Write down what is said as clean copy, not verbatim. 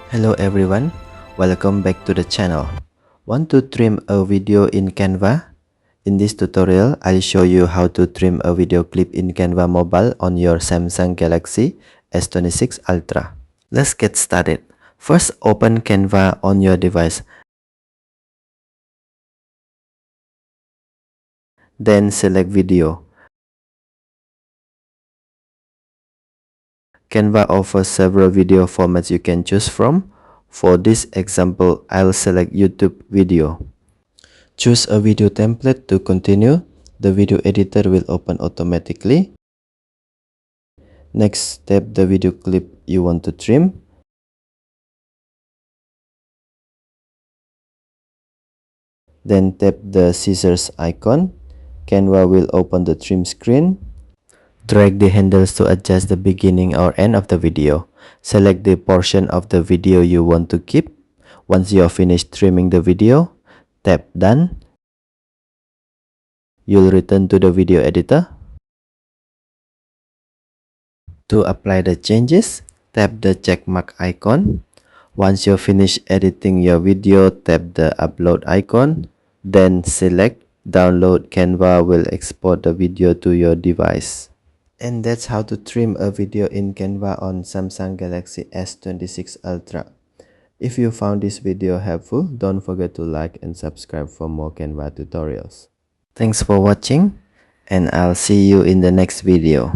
Hello everyone, welcome back to the channel. Want to trim a video in Canva? In this tutorial, I'll show you how to trim a video clip in Canva Mobile on your Samsung Galaxy S26 Ultra. Let's get started. First, open Canva on your device. Then select video. Canva offers several video formats you can choose from. For this example, I'll select YouTube video. Choose a video template to continue. The video editor will open automatically. Next, tap the video clip you want to trim. Then tap the scissors icon. Canva will open the trim screen. Drag the handles to adjust the beginning or end of the video. Select the portion of the video you want to keep. Once you are finished trimming the video, tap Done. You'll return to the video editor. To apply the changes, tap the checkmark icon. Once you're finished editing your video, tap the upload icon. Then select download. Canva will export the video to your device. And that's how to trim a video in Canva on Samsung Galaxy S26 Ultra. If you found this video helpful, don't forget to like and subscribe for more Canva tutorials. Thanks for watching, and I'll see you in the next video.